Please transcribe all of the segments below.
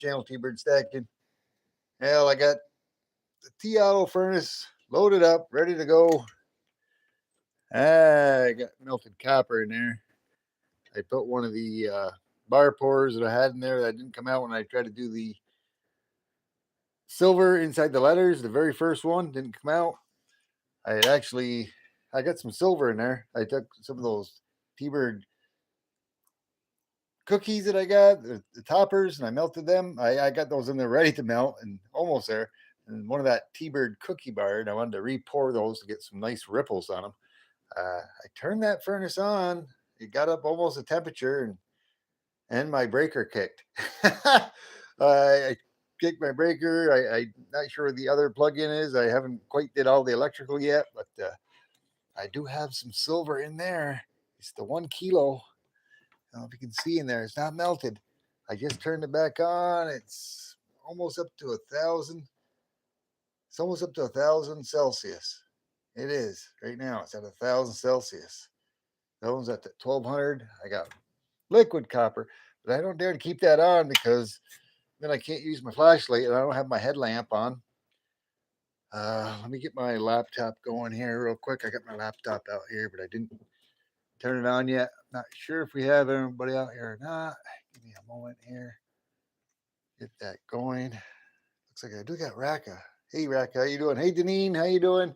channel T-bird stacking. Hell, I got the T-auto furnace loaded up, ready to go. I got melted copper in there. I put one of the bar pores that I had in there that didn't come out when I tried to do the silver inside the letters. The very first one didn't come out. I got some silver in there. I took some of those T-bird cookies that I got, the toppers, and I melted them. I got those in there ready to melt and almost there. And one of that T-bird cookie bar, and I wanted to re-pour those to get some nice ripples on them. I turned that furnace on. It got up almost a temperature, and my breaker kicked. I kicked my breaker. I'm not sure where the other plug-in is. I haven't quite did all the electrical yet, but I do have some silver in there. It's the 1 kilo. I don't know if you can see in there. It's not melted. I just turned it back on. It's almost up to 1,000. It's almost up to 1,000 Celsius. It is right now. It's at 1,000 Celsius. That one's at 1,200. I got liquid copper, but I don't dare to keep that on because then I can't use my flashlight and I don't have my headlamp on. Let me get my laptop going here real quick. I got my laptop out here, but I didn't turn it on yet. Not sure if we have everybody out here or not. Give me a moment here. Get that going. Looks like I do got Raka. Hey Raka, how you doing? Hey Deneen, how you doing?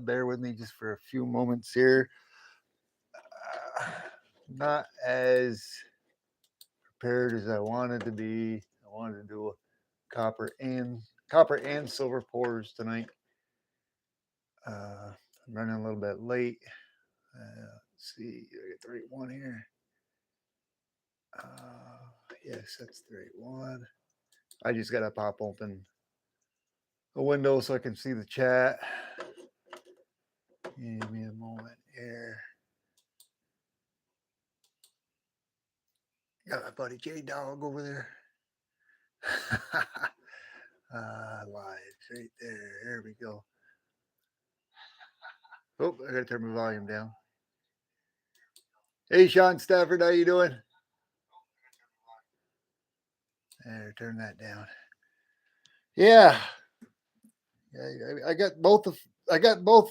Bear with me just for a few moments here. Not as prepared as I wanted to be. I wanted to do a copper and silver pours tonight. I'm running a little bit late. Let's see, I get the right one here. Yes, that's the right one. I just got to pop open a window so I can see the chat. Give me a moment here. Got my buddy J Dog over there. Live right there. There we go. Oh, I gotta turn my volume down. Hey, Sean Stafford, how you doing? There, turn that down. Yeah, I got both of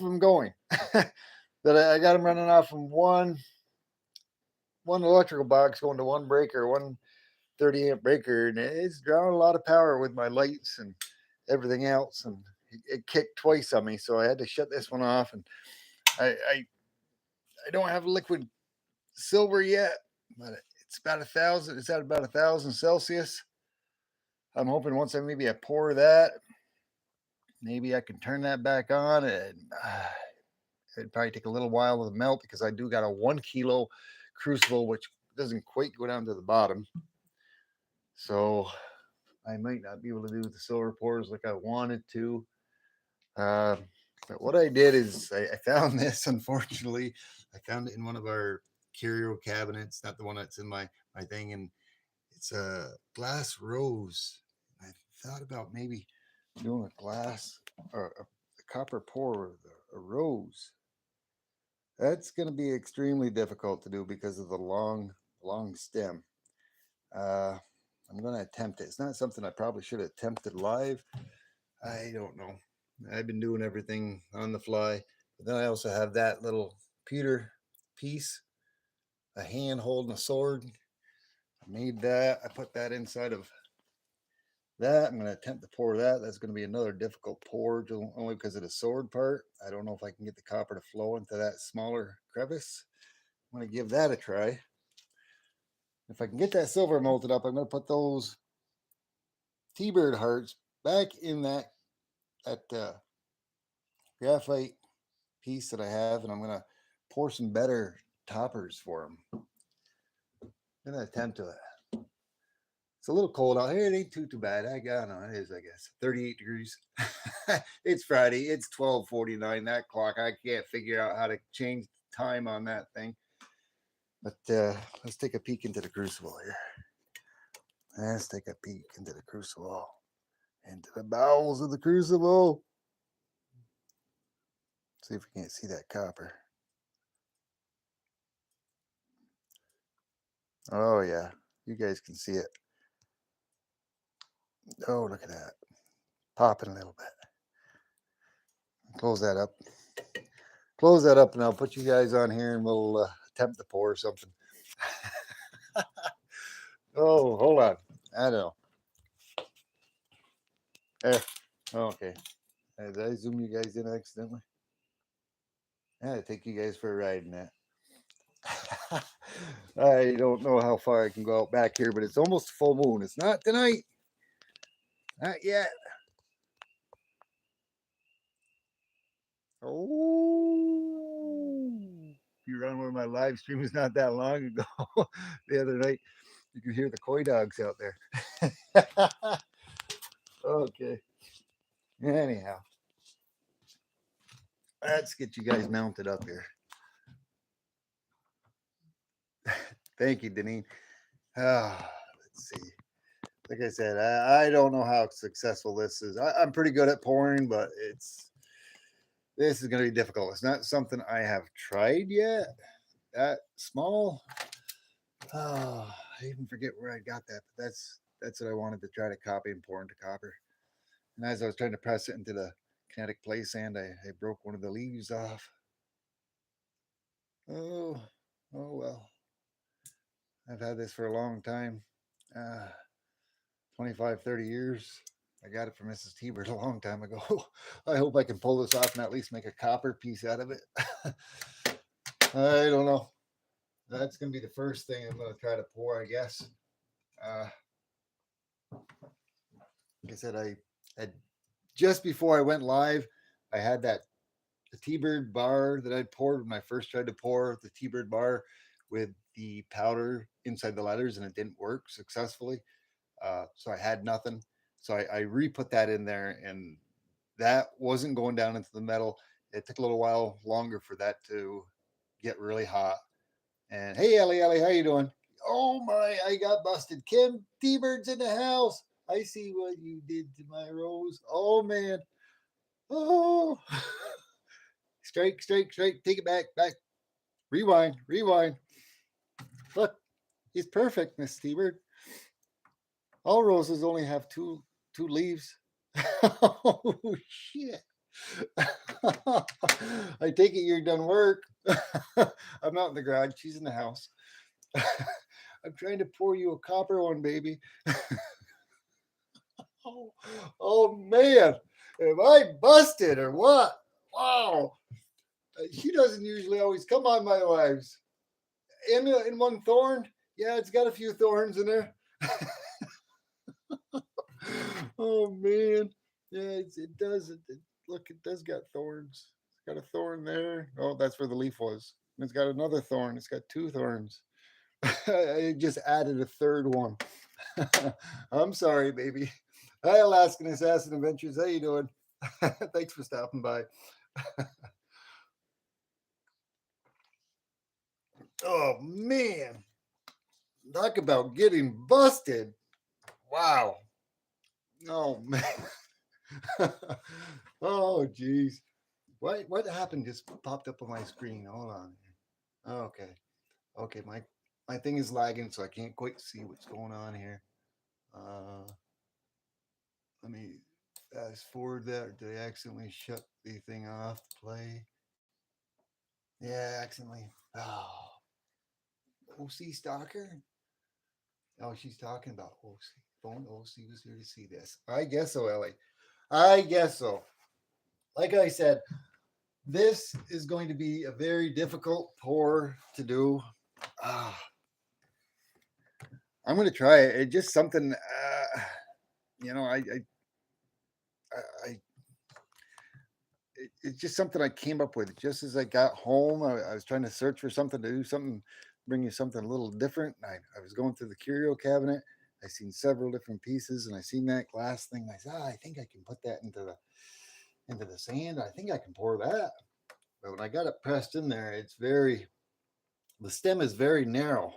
them going. But I got them running off from one electrical box going to one breaker, one 30-amp breaker, and it's drawing a lot of power with my lights and everything else. And it kicked twice on me, so I had to shut this one off. And I don't have liquid silver yet, but it's about 1,000. It's at about 1,000 Celsius. I'm hoping once I pour that, maybe I can turn that back on, and it'd probably take a little while to melt because I do got a 1 kilo crucible, which doesn't quite go down to the bottom. So I might not be able to do the silver pours like I wanted to. But what I did is I found this, unfortunately. I found it in one of our curio cabinets, not the one that's in my thing. And it's a glass rose. I thought about maybe doing a glass or a copper pour with a rose. That's going to be extremely difficult to do because of the long stem. I'm going to attempt it. It's not something I probably should have attempted live. I don't know. I've been doing everything on the fly. But then I also have that little pewter piece, a hand holding a sword. I made that. I put that inside of that. I'm going to attempt to pour that. That's going to be another difficult pour only because of the sword part. I don't know if I can get the copper to flow into that smaller crevice. I'm going to give that a try. If I can get that silver melted up, I'm going to put those T-bird hearts back in that graphite piece that I have, and I'm going to pour some better toppers for them. I'm going to attempt to it. It's a little cold out here. It ain't too bad. I know it is, I guess. 38 degrees. It's Friday. It's 12:49. That clock, I can't figure out how to change the time on that thing. But let's take a peek into the crucible here. Let's take a peek into the crucible. Into the bowels of the crucible. See if we can't see that copper. Oh, yeah. You guys can see it. Oh, look at that. Popping a little bit. Close that up. Close that up, and I'll put you guys on here, and we'll attempt to pour something. Oh, hold on. I don't know. There. Okay. Did I zoom you guys in accidentally? I take you guys for a ride in that. I don't know how far I can go out back here, but it's almost full moon. It's not tonight. Not yet. Oh, you run one of my live streams not that long ago. The other night, you could hear the koi dogs out there. Okay. Anyhow, let's get you guys mounted up here. Thank you, Deneen. Let's see. Like I said, I don't know how successful this is. I'm pretty good at pouring, but this is going to be difficult. It's not something I have tried yet. That small. I even forget where I got that, but that's what I wanted to try to copy and pour into copper. And as I was trying to press it into the kinetic play sand, I broke one of the leaves off. Oh well. I've had this for a long time. 25, 30 years. I got it from Mrs. T-Bird a long time ago. I hope I can pull this off and at least make a copper piece out of it. I don't know. That's going to be the first thing I'm going to try to pour, I guess. Like I said, I had just before I went live, I had the T-Bird bar that I'd poured when I first tried to pour the T-Bird bar with the powder inside the letters, and it didn't work successfully. So I had nothing. So I re-put that in there, and that wasn't going down into the metal. It took a little while longer for that to get really hot. And hey, Ellie, how you doing? Oh my, I got busted. Kim, T-Bird's in the house. I see what you did to my rose. Oh man. Oh. Strike. Take it back. Rewind. Look, he's perfect, Miss T-Bird. All roses only have two leaves. Oh shit. I take it you're done work. I'm not in the garage. She's in the house. I'm trying to pour you a copper one, baby. Oh man, am I busted or what? Wow. She doesn't usually always come on my lives. In one thorn? Yeah, it's got a few thorns in there. Oh man. Yeah, it does. Look, it does got thorns. It's got a thorn there. Oh, that's where the leaf was. And it's got another thorn. It's got two thorns. I just added a third one. I'm sorry, baby. Hi, Alaskan Assassin Adventures. How you doing? Thanks for stopping by. Oh man, talk about getting busted! Wow. Oh man. Oh geez. What happened? Just popped up on my screen. Hold on. Okay. My thing is lagging, so I can't quite see what's going on here. Let me fast forward that. Or did I accidentally shut the thing off? Play. Yeah, accidentally. Oh, OC Stalker. Oh, she's talking about OC. Phone OC was here to see this. I guess so, Ellie. I guess so. Like I said, this is going to be a very difficult pour to do. I'm going to try it. It's just something, it's just something I came up with just as I got home. I was trying to search for something to do something, bring you something a little different. I was going through the curio cabinet. I seen several different pieces, and I seen that glass thing. And I said, I think I can put that into the sand. I think I can pour that. But when I got it pressed in there, the stem is very narrow,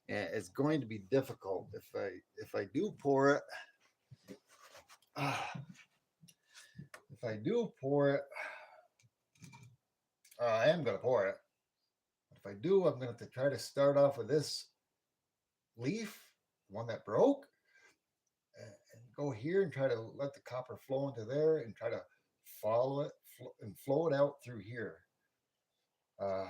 and it's going to be difficult if I do pour it. If I do pour it, I am going to pour it. If I do, I'm going to try to start off with this leaf, one that broke, and go here and try to let the copper flow into there and try to follow it and flow it out through here. Uh,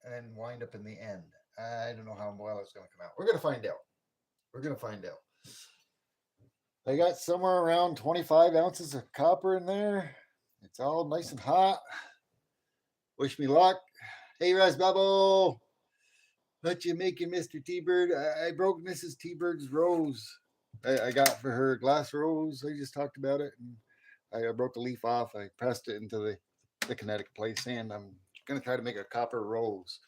and wind up in the end. I don't know how well it's going to come out. We're going to find out. We're going to find out. I got somewhere around 25 ounces of copper in there. It's all nice and hot. Wish me luck. Hey, Raz Bubble. What you making, Mr. T-Bird? I broke Mrs. T-Bird's rose. I got for her glass rose. I just talked about it. And I broke a leaf off. I pressed it into the Connecticut place sand. I'm going to try to make a copper rose.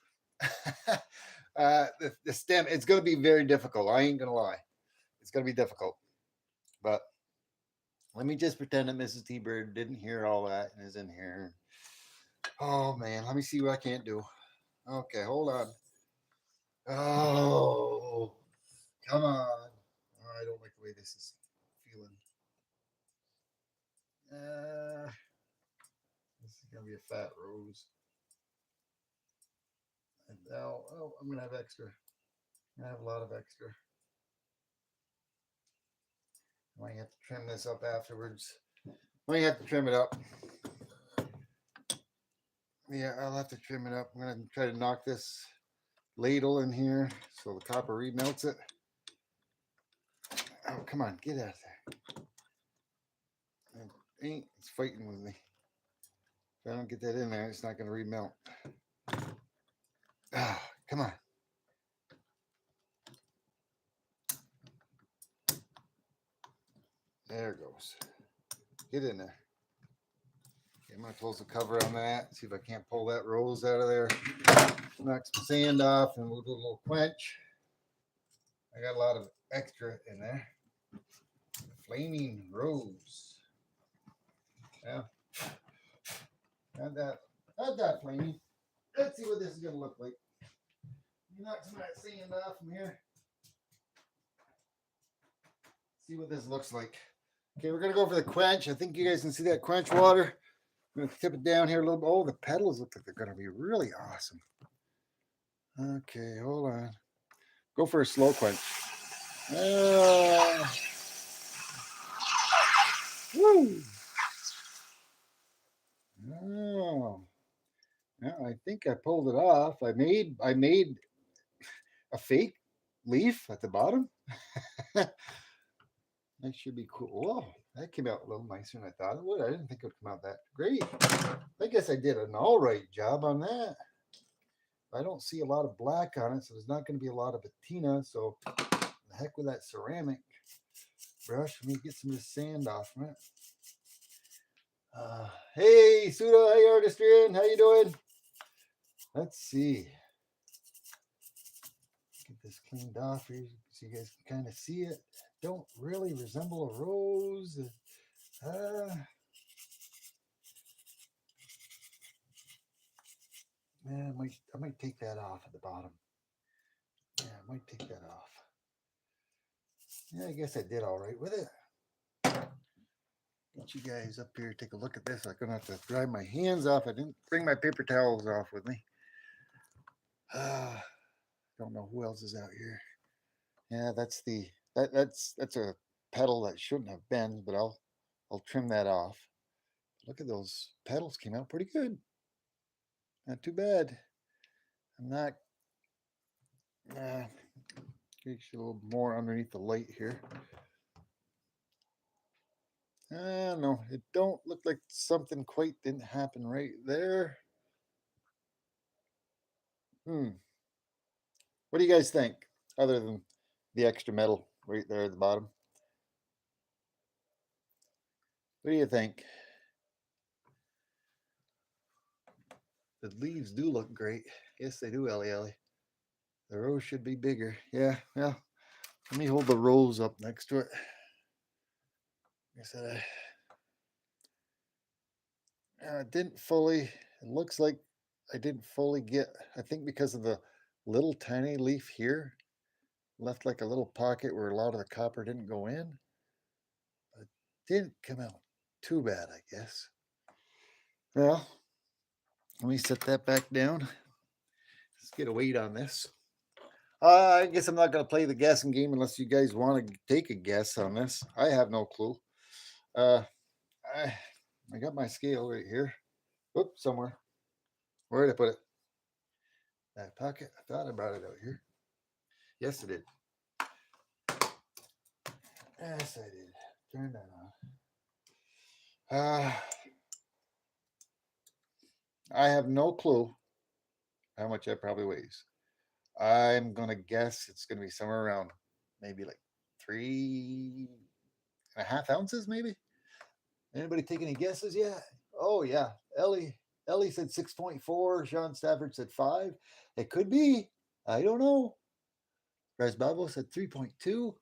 The stem, it's going to be very difficult. I ain't going to lie. It's going to be difficult. But let me just pretend that Mrs. T-Bird didn't hear all that and is in here. Oh, man. Let me see what I can't do. Okay, hold on. Oh, come on. Oh, I don't like the way this is feeling. This is going to be a fat rose. And now, I'm going to have extra. I have a lot of extra. I might have to trim this up afterwards. Might have to trim it up. Yeah, I'll have to trim it up. I'm going to try to knock this ladle in here so the copper remelts it. Oh, come on, get out of there. It's fighting with me. If I don't get that in there, it's not going to remelt. Ah, come on. There it goes. Get in there. Okay, I'm going to close the cover on that. See if I can't pull that rose out of there. Knock some sand off and we'll do a little quench. I got a lot of extra in there. Flaming rose. Yeah. Not that flaming. Let's see what this is going to look like. Knock some of that sand off from here. See what this looks like. Okay, we're going to go for the quench. I think you guys can see that quench water. I'm going to tip it down here a little bit. Oh, the petals look like they're going to be really awesome. Okay, hold on. Go for a slow quench. Woo! Oh, yeah, I think I pulled it off. I made a fake leaf at the bottom. That should be cool. Whoa, that came out a little nicer than I thought it would. I didn't think it would come out that great. I guess I did an all right job on that. I don't see a lot of black on it, so there's not going to be a lot of patina. So the heck with that ceramic brush. Let me get some of this sand off from it. Hey, Suda, hey, Artistrian, how you doing? Let's see. Get this cleaned off here so you guys can kind of see it. Don't really resemble a rose. Yeah, I might take that off at the bottom. Yeah, I might take that off. Yeah, I guess I did all right with it. Get you guys up here, take a look at this. I'm gonna have to dry my hands off. I didn't bring my paper towels off with me. Don't know who else is out here. Yeah, that's a petal that shouldn't have been, but I'll trim that off. Look at those petals, came out pretty good. Not too bad. I'm not. Get you a little more underneath the light here. No, it don't look like something quite didn't happen right there. What do you guys think, other than the extra metal right there at the bottom? What do you think? The leaves do look great. Yes, they do, Ellie. The rose should be bigger. Yeah, well, let me hold the rose up next to it. Like I said, I didn't fully, it looks like I didn't fully get, I think because of the little tiny leaf here, left like a little pocket where a lot of the copper didn't go in. It didn't come out too bad, I guess. Well, let me set that back down. Let's get a weight on this. I guess I'm not going to play the guessing game unless you guys want to take a guess on this. I have no clue. Uh, I got my scale right here. Oops, somewhere. Where did I put it? That pocket. I thought I brought it out here. Yes, I did. Yes, I did. Turn that on. I have no clue how much that probably weighs. I'm gonna guess it's gonna be somewhere around maybe like 3.5 ounces, maybe. Anybody take any guesses yet? Oh yeah, Ellie said 6.4. Sean Stafford said 5. It could be. I don't know. Bryce Babo said 3.2.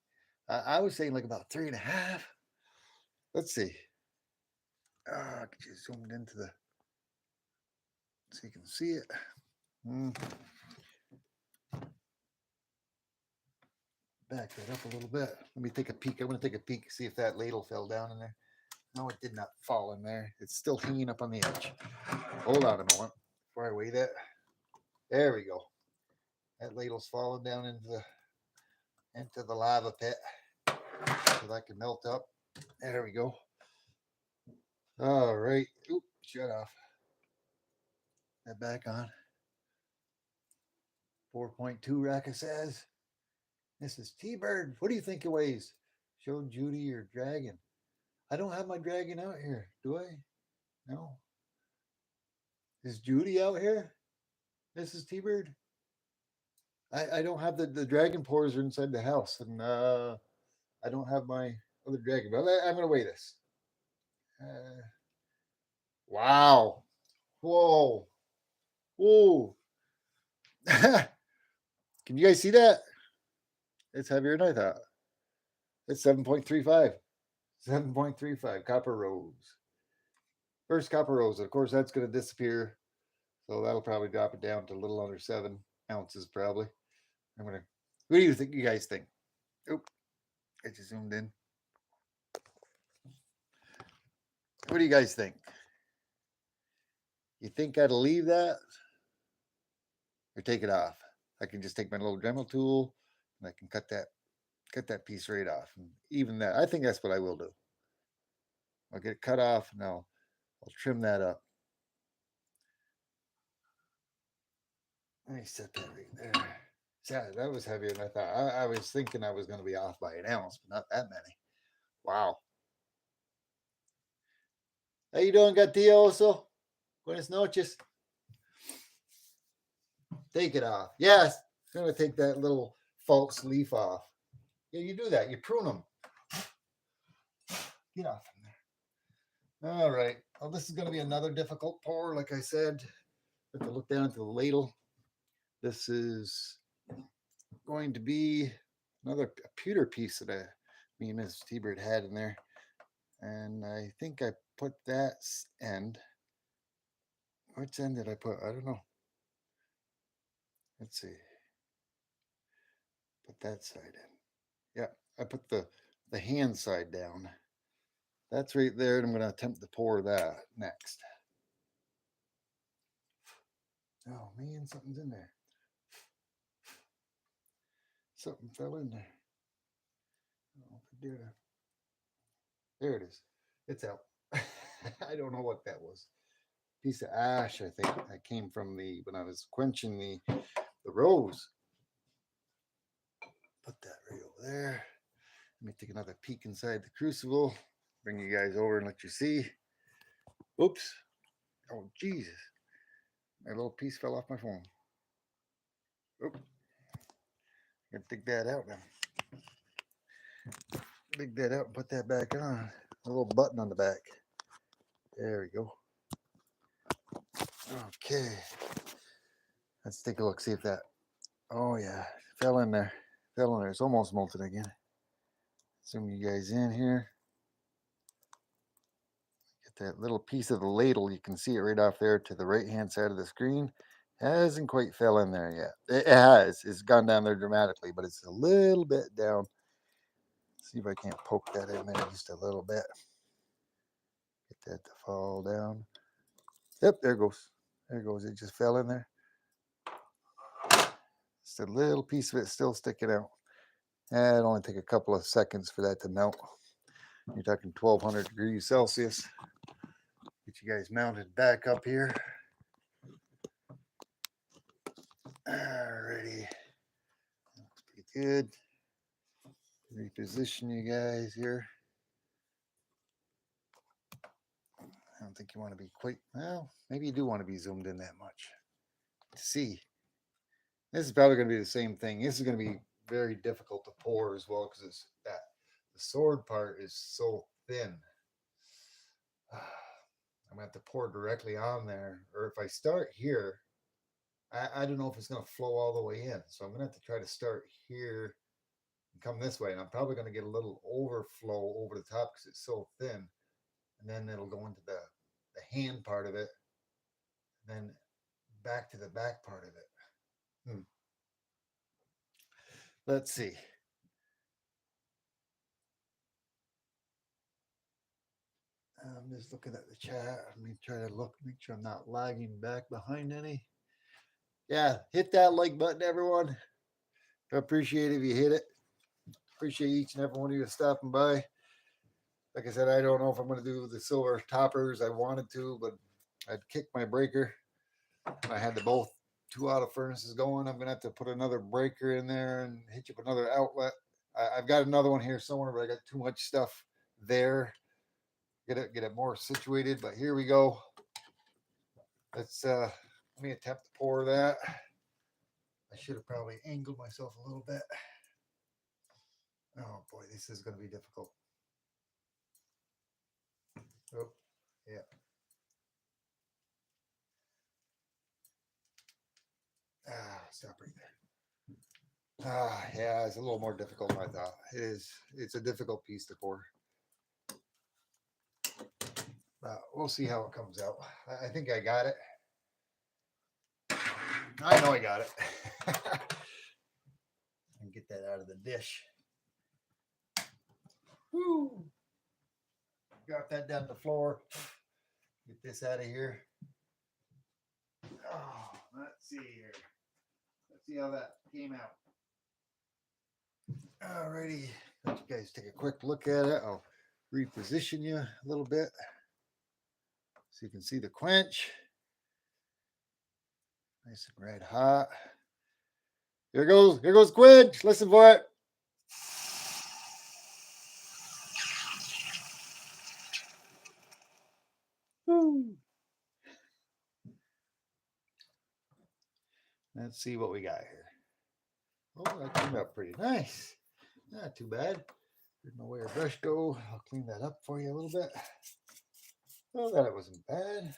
I was saying like about 3.5. Let's see. Get you zoomed into the so you can see it. Back that up a little bit. Let me take a peek. I'm going to take a peek, see if that ladle fell down in there. No, it did not fall in there. It's still hanging up on the edge. Hold on a moment before I weigh that. There we go. That ladle's falling down into the lava pit so that can melt up. There we go. All right. Oop, shut off. That back on. 4.2 Raka says. This is T-Bird. What do you think it weighs? Show Judy your dragon. I don't have my dragon out here, do I? No. Is Judy out here? This is T-Bird. I don't have the dragon pores are inside the house, and I don't have my other dragon. But I'm gonna weigh this. Wow! Whoa! Whoa! Can you guys see that? It's heavier than I thought. It's 7.35. 7.35 copper rose. First copper rose. Of course, that's going to disappear. So that'll probably drop it down to a little under 7 ounces, probably. I'm going to. What do you think? You guys think? Oop. I just zoomed in. What do you guys think? You think I'd leave that or take it off? I can just take my little Dremel tool and I can cut that piece right off. And even that, I think that's what I will do. I'll get it cut off. Now I'll trim that up. Let me set that right there. Yeah, that was heavier than I thought. I was thinking I was going to be off by an ounce, but not that many. Wow. How you doing, Gatioso? Buenas noches. Take it off. Yes, I'm going to take that little false leaf off. Yeah, you do that. You prune them. Get off from there. All right. Well, this is going to be another difficult pour, like I said. Have to look down into the ladle. This is going to be another pewter piece that me and Mrs. T-Bird had in there. And I think I put that end. Which end did I put? I don't know. Let's see. Put that side in. Yeah, I put the hand side down. That's right there, and I'm going to attempt to pour that next. Oh man, something's in there. Something fell in there. Oh, there it is. It's out. I don't know what that was. Piece of ash, I think that came from when I was quenching the rose. Put that right over there. Let me take another peek inside the crucible. Bring you guys over and let you see. Oops. Oh, Jesus. My little piece fell off my phone. Oop. Gotta dig that out now. Dig that out and put that back on. A little button on the back. There we go. Okay. Let's take a look, see if that. Oh, yeah. Fell in there. Fell in there. It's almost molten again. Zoom you guys in here. Get that little piece of the ladle. You can see it right off there to the right hand side of the screen. Hasn't quite fell in there yet. It has. It's gone down there dramatically, but it's a little bit down. See if I can't poke that in there just a little bit. Get that to fall down. Yep, there it goes. There it goes. It just fell in there. Just a little piece of it still sticking out. And it'll only take a couple of seconds for that to melt. You're talking 1200 degrees Celsius. Get you guys mounted back up here. Alrighty. Looks pretty good. Reposition you guys here. I don't think you want to be quite, well, maybe you do want to be zoomed in that much to see. This is probably going to be the same thing. This is going to be very difficult to pour as well because it's that the sword part is so thin. I'm going to have to pour directly on there. Or if I start here, I don't know if it's going to flow all the way in. So I'm going to have to try to start here and come this way. And I'm probably going to get a little overflow over the top because it's so thin. And then it'll go into the hand part of it. And then back to the back part of it. Let's see. I'm just looking at the chat. Let me try to look, make sure I'm not lagging back behind any. Yeah, hit that like button, everyone. I appreciate it if you hit it. Appreciate each and every one of you stopping by. Like I said, I don't know if I'm going to do the silver toppers. I wanted to, but I'd kicked my breaker. I had the both 2 auto furnaces going. I'm going to have to put another breaker in there and hitch up another outlet. I've got another one here somewhere, but I got too much stuff there. Get it more situated. But here we go. Let's let me attempt to pour that. I should have probably angled myself a little bit. Oh boy, this is going to be difficult. Oh, yeah. Stop right there. Yeah, it's a little more difficult than I thought. It is. It's a difficult piece to pour. We'll see how it comes out. I think I got it. I know I got it. And get that out of the dish. Woo! Drop that down the floor. Get this out of here. Oh, let's see here. Let's see how that came out. Alrighty. Let you guys take a quick look at it. I'll reposition you a little bit so you can see the quench. Nice and red hot. Here goes quench. Listen for it. Woo. Let's see what we got here. Oh, that came out pretty nice. Not too bad. Where'd my wire brush go? I'll clean that up for you a little bit. Oh, that wasn't bad.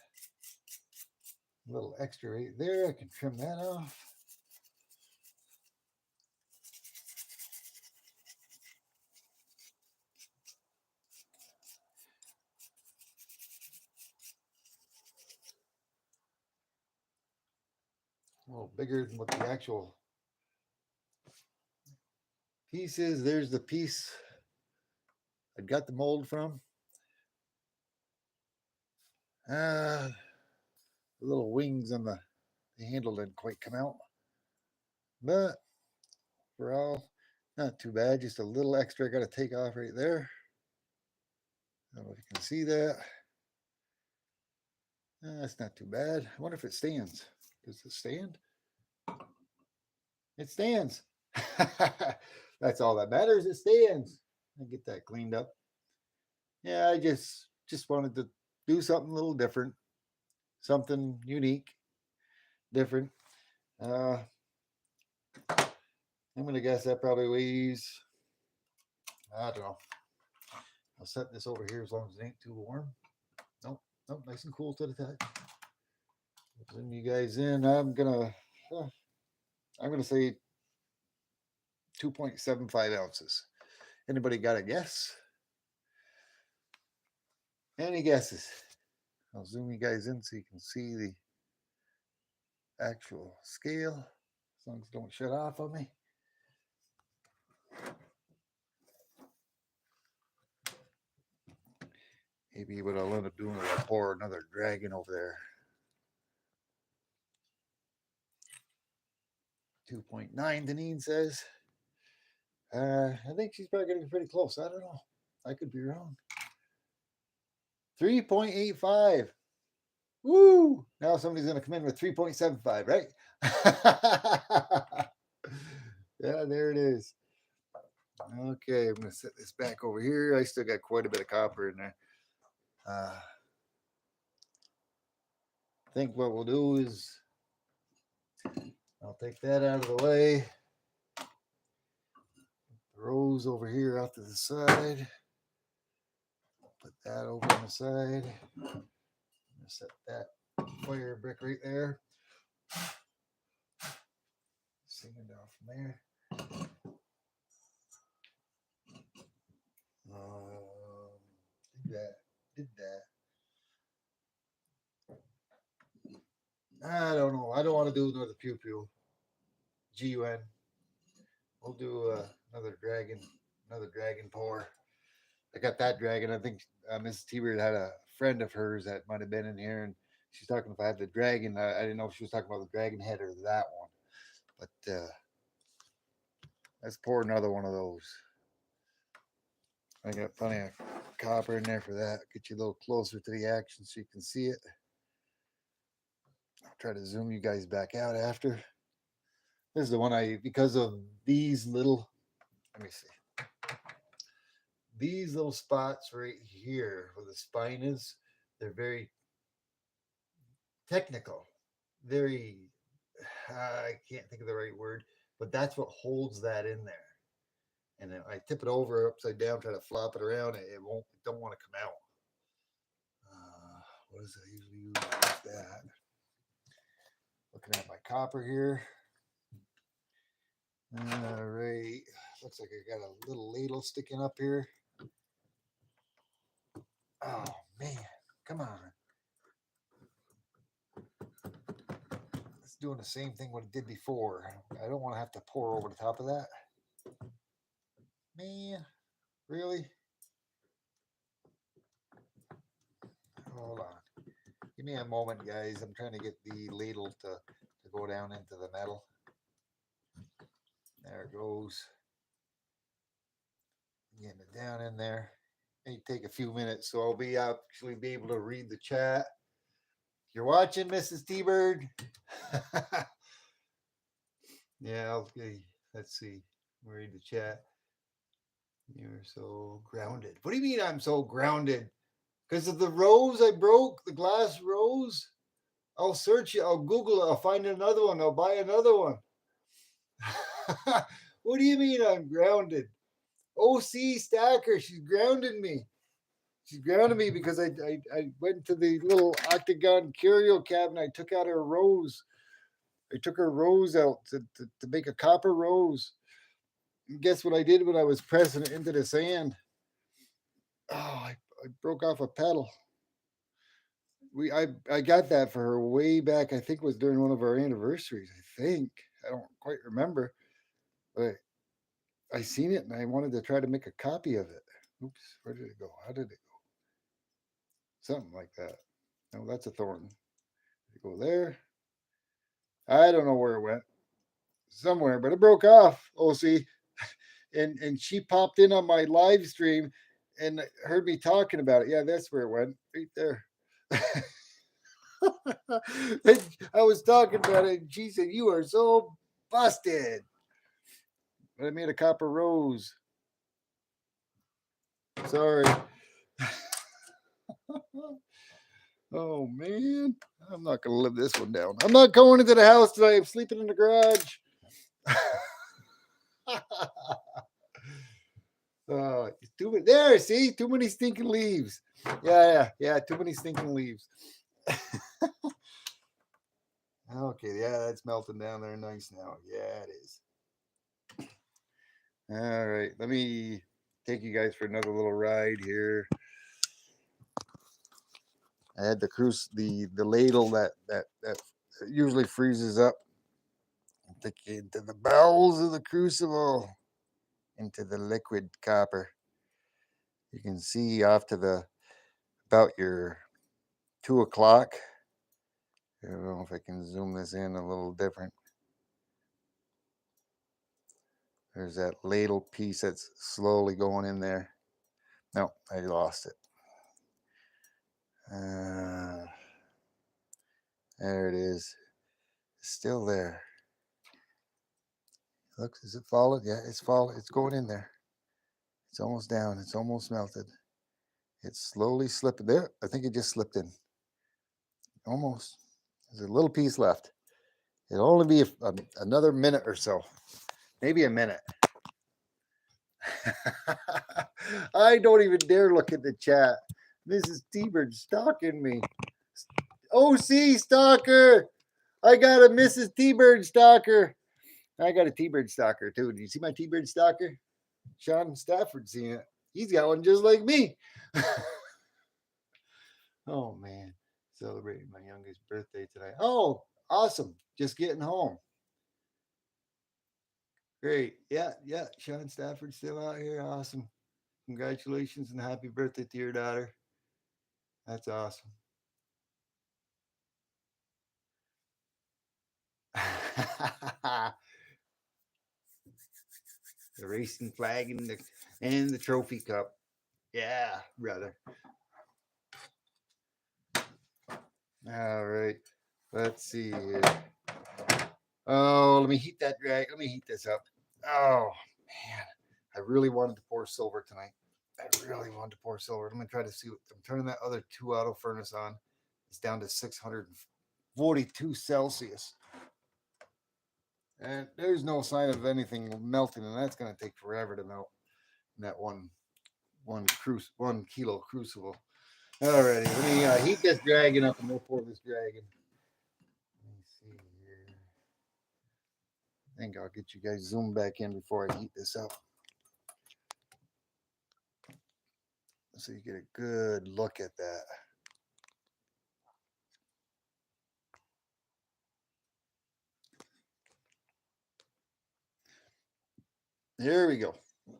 A little extra right there. I can trim that off. A little bigger than what the actual piece is. There's the piece I got the mold from. The little wings on the handle didn't quite come out. But for all, not too bad. Just a little extra I got to take off right there. I don't know if you can see that. That's not too bad. I wonder if it stands. Does it stand? It stands. That's all that matters. It stands. I get that cleaned up. Yeah, I just wanted to do something a little different, something unique, different. I'm gonna guess that probably weighs, I don't know. I'll set this over here as long as it ain't too warm. Nope, nice and cool to the touch. Bring you guys in. I'm gonna say 2.75 ounces. Anybody got a guess? Any guesses? I'll zoom you guys in so you can see the actual scale, as long as it don't shut off on me. Maybe what I'll end up doing is I'll pour another dragon over there 2.9, Deneen says. I think she's probably going to be pretty close. I don't know. I could be wrong. 3.85. Woo! Now somebody's going to come in with 3.75, right? Yeah, there it is. Okay, I'm going to set this back over here. I still got quite a bit of copper in there. I think what we'll do is I'll take that out of the way. The rose over here off to the side. Put that over on the side. I'm going to set that fire brick right there. Sing it down from there. Did that. I don't know. I don't want to do another pew pew. GUN. We'll do another dragon pour. I got that dragon. I think Mrs. T-Bird had a friend of hers that might have been in here, and she's talking if I had the dragon. I didn't know if she was talking about the dragon head or that one. But let's pour another one of those. I got plenty of copper in there for that. Get you a little closer to the action so you can see it. I'll try to zoom you guys back out after. This is the one because of these little, let me see. These little spots right here where the spine is, they're very technical. I can't think of the right word, but that's what holds that in there. And then I tip it over upside down, try to flop it around. It don't want to come out. What does I usually use that? Looking at my copper here. All right. Looks like I got a little ladle sticking up here. Oh, man. Come on. It's doing the same thing what it did before. I don't want to have to pour over the top of that. Man, really? Hold on. Give me a moment, guys. I'm trying to get the ladle to go down into the metal. There it goes. Getting it down in there. May take a few minutes, so I'll actually be able to read the chat. If you're watching, Mrs. T-Bird. Yeah, let's see. Read the chat. You're so grounded. What do you mean I'm so grounded? Because of the rose I broke, the glass rose? I'll search it. I'll Google it. I'll find another one. I'll buy another one. What do you mean I'm grounded? OC Stacker, she's grounded me. She grounded me because I went to the little octagon curio cabinet. I took out her rose. I took her rose out to make a copper rose. And guess what I did when I was pressing it into the sand? Oh, I broke off a pedal. I got that for her way back. I think it was during one of our anniversaries. I think. I don't quite remember. But I seen it and I wanted to try to make a copy of it. Oops, where did it go? How did it go? Something like that. No, that's a Thornton. Did it go there? I don't know where it went. Somewhere, but it broke off. OC. And she popped in on my live stream and heard me talking about it. Yeah, that's where it went. Right there. I was talking about it, and she said, "You are so busted." But I made a copper rose. Sorry. Oh man, I'm not gonna live this one down. I'm not going into the house today. I'm sleeping in the garage. Too many, there, see, too many stinking leaves. Yeah, too many stinking leaves. Okay, yeah, that's melting down there nice now. Yeah, it is. All right, let me take you guys for another little ride here. I had the ladle that usually freezes up. Take you into the bowels of the crucible, into the liquid copper. You can see off to about your 2 o'clock. I don't know if I can zoom this in a little different. There's that ladle piece that's slowly going in there. No, I lost it. There it is. It's still there. Look, is it falling? Yeah, it's falling. It's going in there. It's almost down. It's almost melted. It's slowly slipping there. I think it just slipped in. Almost. There's a little piece left. It'll only be another minute or so. Maybe a minute. I don't even dare look at the chat. Mrs. T-Bird stalking me. OC stalker. I got a Mrs. T-Bird stalker. I got a T-Bird stalker too. Do you see my T-Bird stalker? Sean Stafford seen it. He's got one just like me. Oh man, celebrating my youngest birthday tonight. Oh, awesome. Just getting home. Great. Yeah. Sean Stafford's still out here. Awesome. Congratulations and happy birthday to your daughter. That's awesome. The racing flag and the trophy cup. Yeah, brother. All right. Let's see here. Oh, let me heat that drag. Let me heat this up. Oh man, I really wanted to pour silver tonight. I really wanted to pour silver. I'm gonna try to see. I'm turning that other 2 auto furnace on. It's down to 642 Celsius. And there's no sign of anything melting, and that's going to take forever to melt in that one kilo crucible. Alrighty, let me heat this dragon up and we'll pour this dragon. Let me see here. I think I'll get you guys zoomed back in before I heat this up, so you get a good look at that. There we go. Let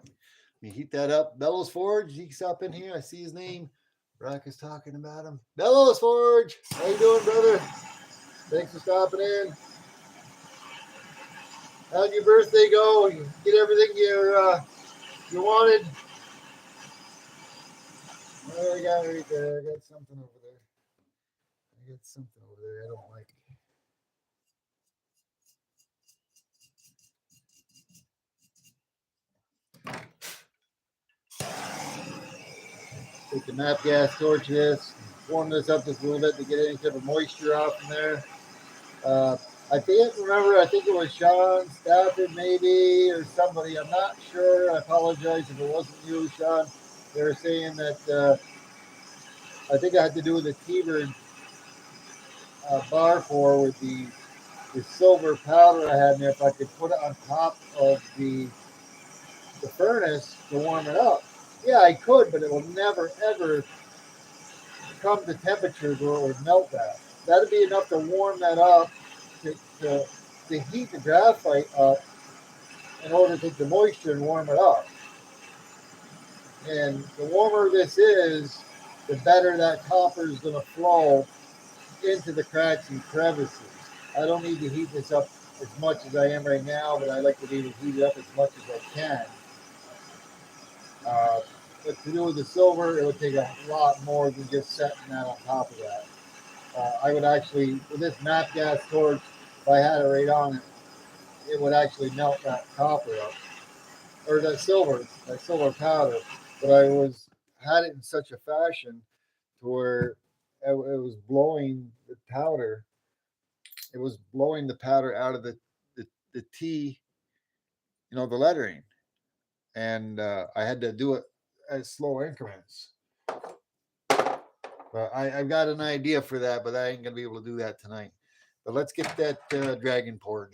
me heat that up. Bellows Forge, he's up in here. I see his name. Brock is talking about him. Bellows Forge, how you doing, brother? Thanks for stopping in. How'd your birthday go? You get everything you wanted? What I got right there? I got something over there. I don't like. Take the MAPP gas torch this, warm this up just a little bit to get any type of moisture off in there. I can't remember. I think it was Sean Stafford maybe or somebody. I'm not sure. I apologize if it wasn't you, Sean. They were saying that I think I had to do with the T-Bird bar pour with the silver powder I had in there. If I could put it on top of the furnace to warm it up. Yeah, I could, but it will never ever come to temperatures where it would melt that. That'd be enough to warm that up to heat the graphite up in order to take the moisture and warm it up. And the warmer this is, the better that copper is going to flow into the cracks and crevices. I don't need to heat this up as much as I am right now, but I like to be able to heat it up as much as I can. But to do with the silver, it would take a lot more than just setting that on top of that. I would actually, with this MAPP gas torch, if I had it right on it, it would actually melt that copper up, or that silver powder. But I had it in such a fashion to where it was blowing the powder. It was blowing the powder out of the T, the lettering, and I had to do it at slow increments. But I've got an idea for that, but I ain't gonna be able to do that tonight. But let's get that dragon poured.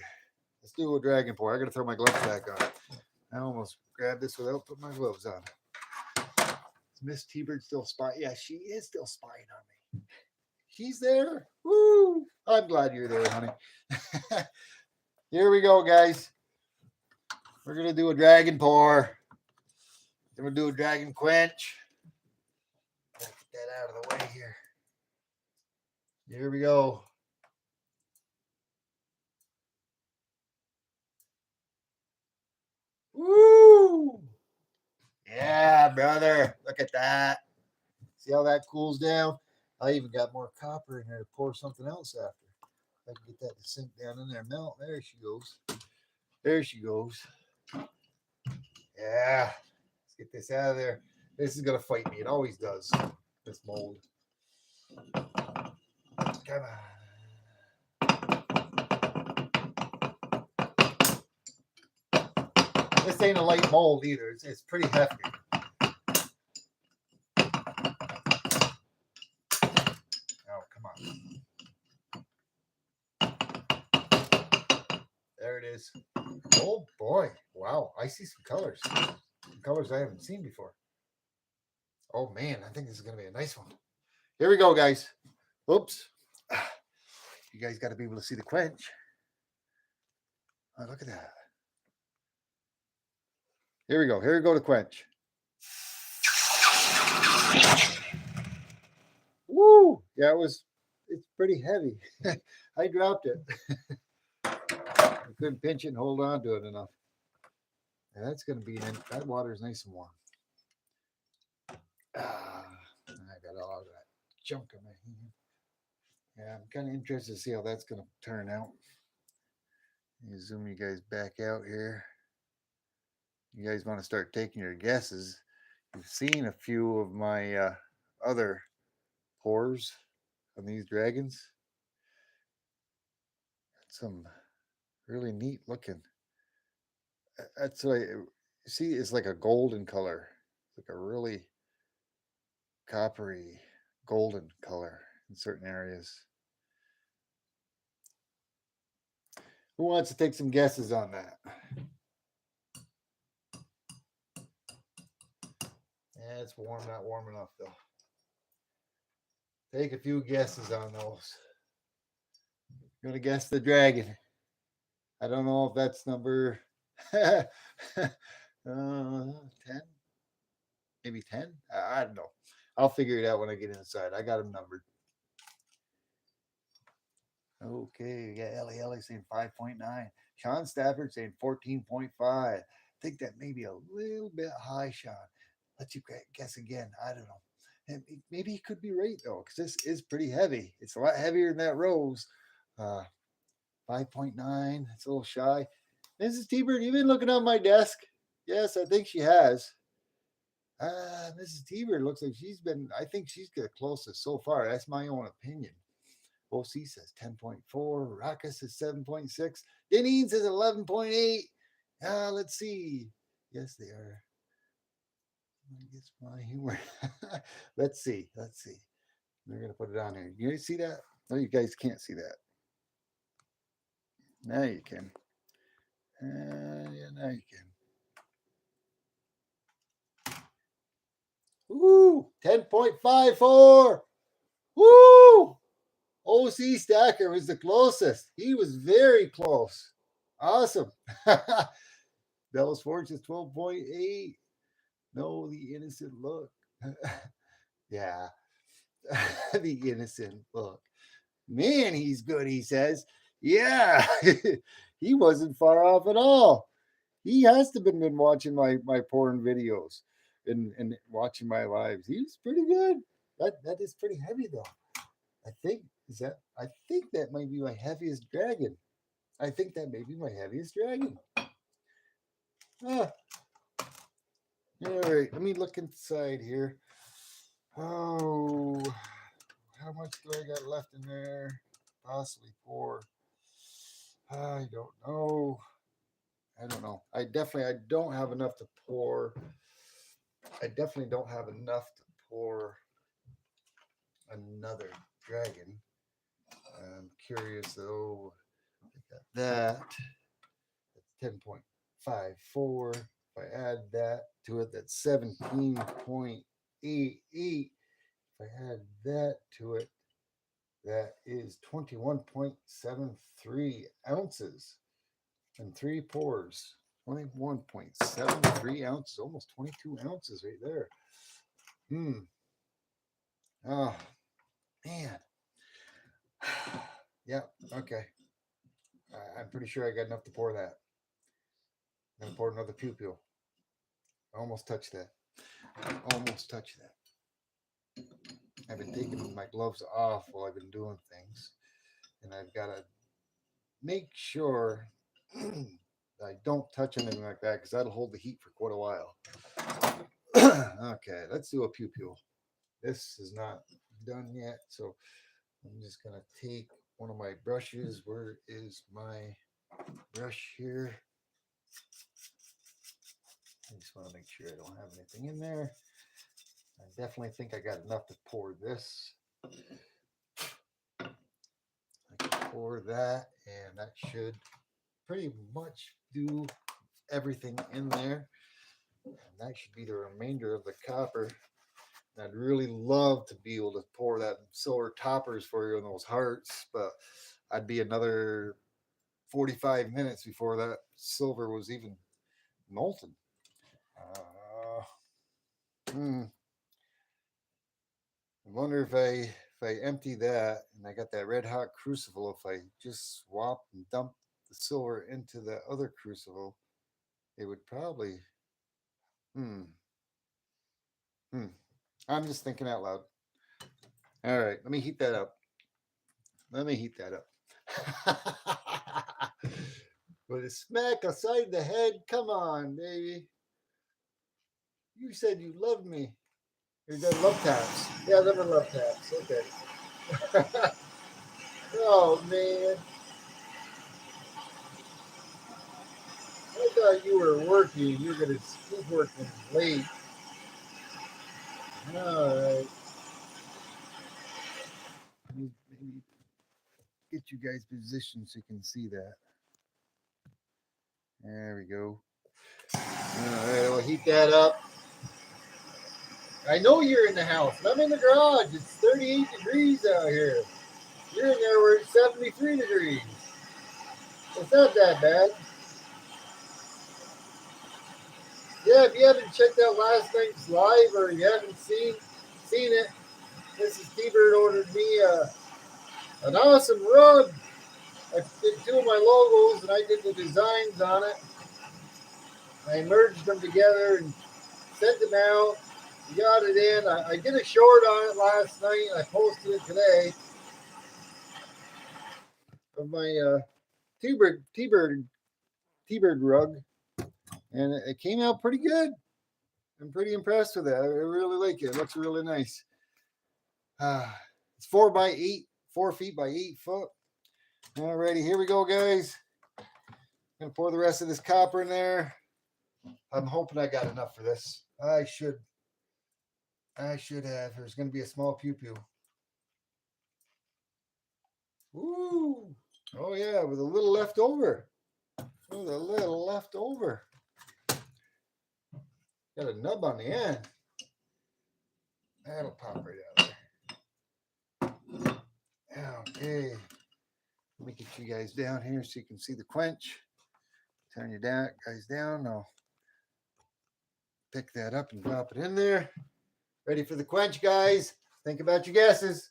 Let's do a dragon pour. I gotta throw my gloves back on. I almost grabbed this without putting my gloves on. Is Miss T-Bird still spying? Yeah, she is still spying on me. She's there. Woo! I'm glad you're there, honey. Here we go, guys. We're gonna do a dragon pour. Then we'll do a dragon quench. Gotta get that out of the way here. Here we go. Woo! Yeah, brother. Look at that. See how that cools down? I even got more copper in there to pour something else after. I can get that to sink down in there, melt. There she goes. There she goes. Yeah. Let's get this out of there. This is gonna fight me. It always does. This mold. Come on. This ain't a light mold either. It's pretty hefty. Oh, come on. There it is. Oh boy. Wow. I see some colors. Some colors I haven't seen before. Oh man, I think this is gonna be a nice one. Here we go, guys. Oops. You guys got to be able to see the quench. Oh, look at that. Here we go. Here we go to quench. Woo! Yeah, it's pretty heavy. I dropped it. I couldn't pinch it and hold on to it enough. And that's going to be in. That water is nice and warm. I got all that junk in my hand. Yeah, I'm kind of interested to see how that's going to turn out. Let me zoom you guys back out here. You guys want to start taking your guesses. You've seen a few of my other pours on these dragons. Some really neat looking. That's what you see. It's like a golden color, like a really coppery golden color in certain areas. Who wants to take some guesses on that? Yeah, it's warm, not warm enough though. Take a few guesses on those. I'm gonna guess the dragon. I don't know if that's number 10, maybe 10. I don't know. I'll figure it out when I get inside. I got them numbered. Okay, we got Ellie saying 5.9. Sean Stafford saying 14.5. I think that may be a little bit high, Sean. Let you guess again. I don't know. And maybe he could be right though, because this is pretty heavy. It's a lot heavier than that rose. 5.9. It's a little shy. Mrs. T-Bird, you've been looking on my desk. Yes, I think she has. Mrs. T-Bird looks like I think she's the closest so far. That's my own opinion. OC says 10.4. Raka says 7.6. Deneen says 11.8. Let's see. Yes, they are. I guess my humor. Let's see. They're going to put it on here. You guys see that? No, you guys can't see that. Now you can. Yeah, now you can. Woo! 10.54. Woo! OC Stacker was the closest. He was very close. Awesome. Bellows Forge is 12.8. No, the innocent look. Yeah. The innocent look. Man, he's good, he says. Yeah. He wasn't far off at all. He has to have been watching my porn videos and watching my lives. He was pretty good. That is pretty heavy though. I think that might be my heaviest dragon. I think that may be my heaviest dragon. All right, let me look inside here. Oh, how much do I got left in there? Possibly 4. I don't know. I don't have enough to pour. I definitely don't have enough to pour another dragon. I'm curious though. That's 10.54. If I add that to it, that's 17.88. If I add that to it, that is 21.73 ounces and 3 pours. 21.73 ounces, almost 22 ounces right there. Oh, man. Yeah, okay. I'm pretty sure I got enough to pour that. Then pour another pew. Almost touched that. Almost touched that. I've been taking my gloves off while I've been doing things, and I've got to make sure I don't touch anything like that because that'll hold the heat for quite a while. Okay, let's do a pew. This is not done yet, so I'm just gonna take one of my brushes. Where is my brush here? I just want to make sure I don't have anything in there. I definitely think I got enough to pour this. I can pour that, and that should pretty much do everything in there. And that should be the remainder of the copper. And I'd really love to be able to pour that silver toppers for you in those hearts, but I'd be another 45 minutes before that silver was even molten. I wonder if I empty that and I got that red hot crucible, if I just swap and dump the silver into the other crucible, it would probably I'm just thinking out loud. All right, let me heat that up. With a smack aside the head, come on, baby. You said you loved me. You're gonna love taps. Yeah, them are love taps. Okay. Oh man. I thought you were working. You're gonna keep working late. All right. Maybe get you guys positioned so you can see that. There we go. All right, I'll heat that up. I know you're in the house, but I'm in the garage. It's 38 degrees out here. You're in there where it's 73 degrees. It's not that bad. Yeah, if you haven't checked out last night's live or you haven't seen it, Mrs. T-Bird ordered me an awesome rug. I did two of my logos and I did the designs on it. I merged them together and sent them out. We got it in. I did a short on it last night. I posted it today of my T-Bird rug, and it came out pretty good. I'm pretty impressed with it. I really like it. It looks really nice. It's 4 by 8, 4 feet by 8 foot. Alrighty, here we go, guys. Gonna pour the rest of this copper in there. I'm hoping I got enough for this. I should have. There's gonna be a small pew. Ooh. Oh yeah, with a little left over. Got a nub on the end. That'll pop right out there. Okay. Let me get you guys down here so you can see the quench. Turn you down, guys down. I'll pick that up and drop it in there. Ready for the quench, guys. Think about your guesses.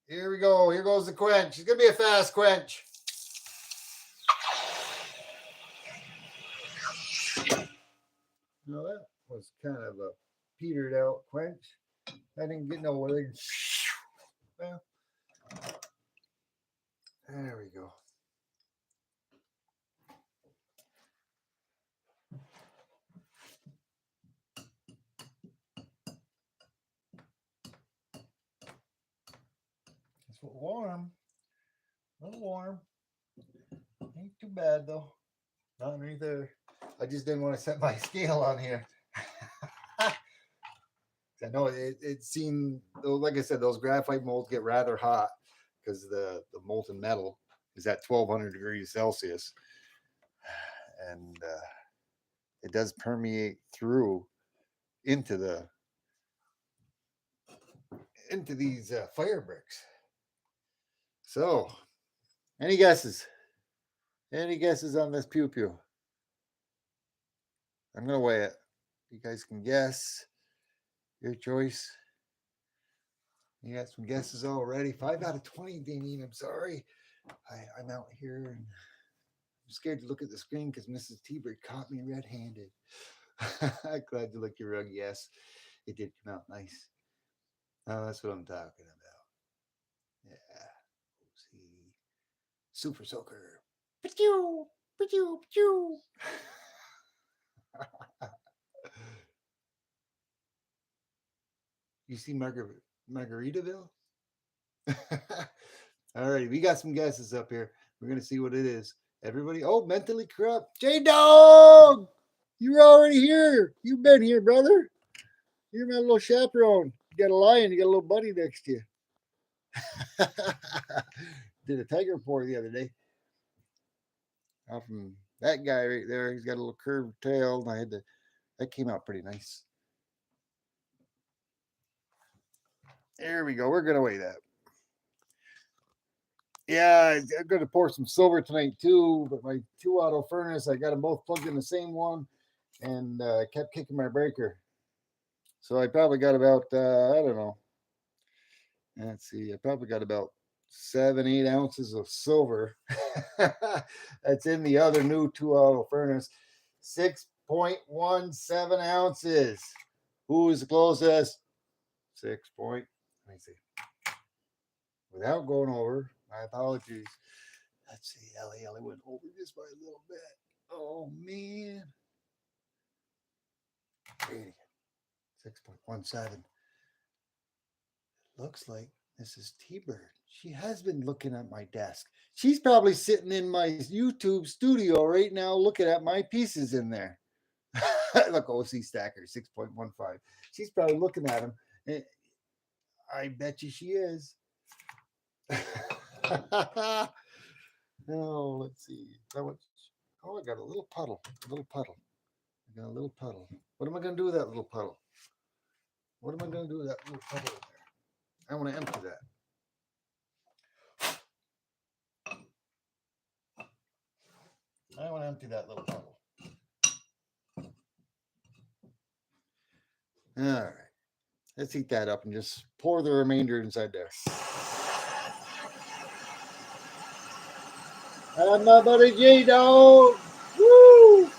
Here we go. Here goes the quench. It's going to be a fast quench. No, that was kind of a petered out quench. I didn't get no word. Well, there we go. It's warm. A little warm. Ain't too bad though. Not underneath there. I just didn't want to set my scale on here. I know it seemed, like I said, those graphite molds get rather hot because the molten metal is at 1200 degrees Celsius, and it does permeate through into these fire bricks. So, any guesses? Any guesses on this pew? I'm gonna weigh it. You guys can guess. Your choice. You got some guesses already. 5 out of 20, Damien. I'm sorry. I'm out here and scared to look at the screen because Mrs. T-Bird caught me red-handed. Glad to lick your rug. Yes, it did come out nice. Oh, that's what I'm talking about. Yeah. See, Super Soaker. Pew, pew, pew. You see Margaritaville? All right, we got some guesses up here. We're gonna see what it is. Everybody, oh, mentally corrupt. J Dog, you're already here. You've been here, brother. You're my little chaperone. You got a lion. You got a little buddy next to you. Did a tiger pour the other day. Out from that guy right there. He's got a little curved tail. I had to. That came out pretty nice. There we go. We're gonna weigh that. Yeah, I'm gonna pour some silver tonight too. But my 2-auto furnace, I got them both plugged in the same one, and kept kicking my breaker. So I probably got about I don't know. Let's see. I probably got about 7-8 ounces of silver. That's in the other new 2-auto furnace. 6.17 ounces. Who is the closest? 6 point. Let me see. Without going over, my apologies. Let's see. Ellie went over just by a little bit. Oh man. 6.17. Looks like Mrs. T-Bird. She has been looking at my desk. She's probably sitting in my YouTube studio right now looking at my pieces in there. Look, OC Stacker, 6.15. She's probably looking at them. I bet you she is. Oh, let's see. Oh, I got a little puddle. I got a little puddle. What am I going to do with that little puddle? What am I going to do with that little puddle in there? I want to empty that. I want to empty that little puddle. All right. Let's heat that up and just pour the remainder inside there. And my buddy J Dog. Woo!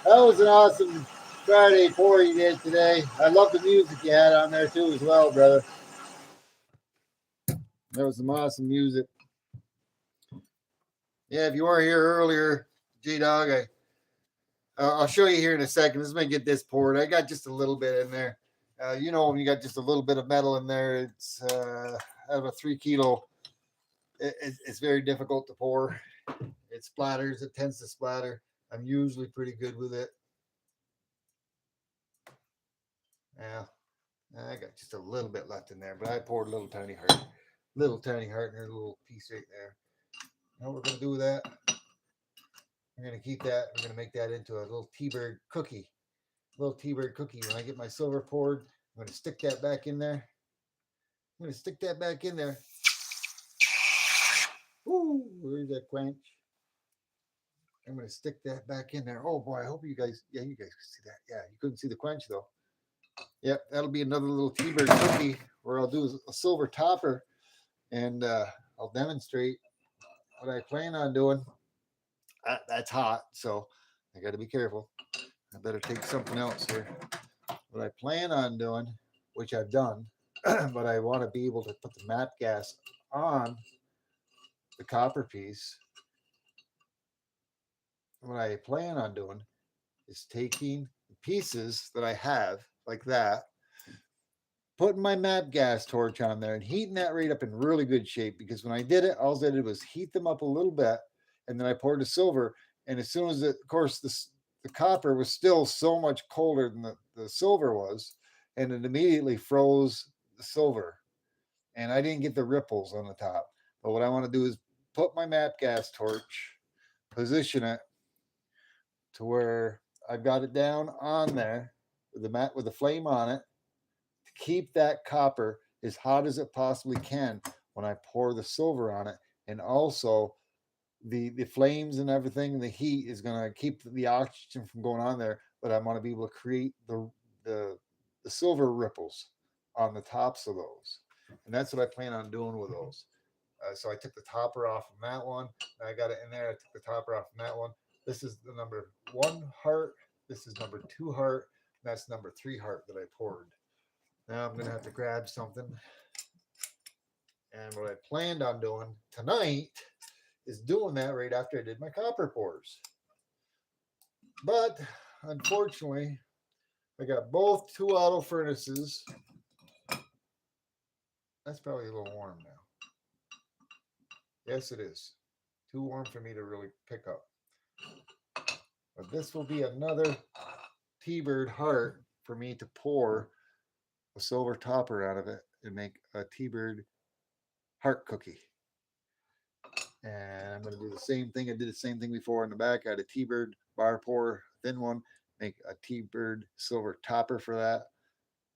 That was an awesome Friday pour you did today. I love the music you had on there too as well, brother. That was some awesome music. Yeah, if you weren't here earlier, J Dog, I'll show you here in a second. Let's get this poured. I got just a little bit in there. When you got just a little bit of metal in there, it's out of a 3 kilo. It's very difficult to pour. It splatters. It tends to splatter. I'm usually pretty good with it. Yeah, I got just a little bit left in there, but I poured a little tiny heart in her little piece right there. You know what we're gonna do with that? We're gonna keep that. We're gonna make that into a little T-Bird cookie. Little T-Bird cookie. When I get my silver poured, I'm gonna stick that back in there. Ooh, where's that quench? I'm gonna stick that back in there. Oh boy, I hope you guys can see that. Yeah, you couldn't see the quench though. Yep, that'll be another little T-Bird cookie where I'll do a silver topper, and I'll demonstrate what I plan on doing. That's hot, so I got to be careful. I better take something else here. What I plan on doing, which I've done, but I want to be able to put the MAPP gas on the copper piece. What I plan on doing is taking the pieces that I have like that, putting my MAPP gas torch on there and heating that right up in really good shape, because when I did it, all I did was heat them up a little bit, and then I poured the silver, and as soon as, of course, the copper was still so much colder than the silver was, and it immediately froze the silver, and I didn't get the ripples on the top. But what I want to do is put my MAPP gas torch, position it to where I've got it down on there with the flame on it, to keep that copper as hot as it possibly can when I pour the silver on it. And also the flames and everything, the heat is going to keep the oxygen from going on there, but I want to be able to create the silver ripples on the tops of those. And that's what I plan on doing with those. So I took the topper off from that one. And I got it in there. I took the topper off from that one. This is the number 1 heart. This is number 2 heart. And that's number 3 heart that I poured. Now I'm going to have to grab something. And what I planned on doing tonight is doing that right after I did my copper pours. But unfortunately, I got both 2 auto furnaces. That's probably a little warm now. Yes, it is. Too warm for me to really pick up. But this will be another T-Bird heart for me to pour a silver topper out of it and make a T-Bird heart cookie. And I'm going to do the same thing. I did the same thing before in the back. I had a T-Bird bar pour, thin one, make a T-Bird silver topper for that.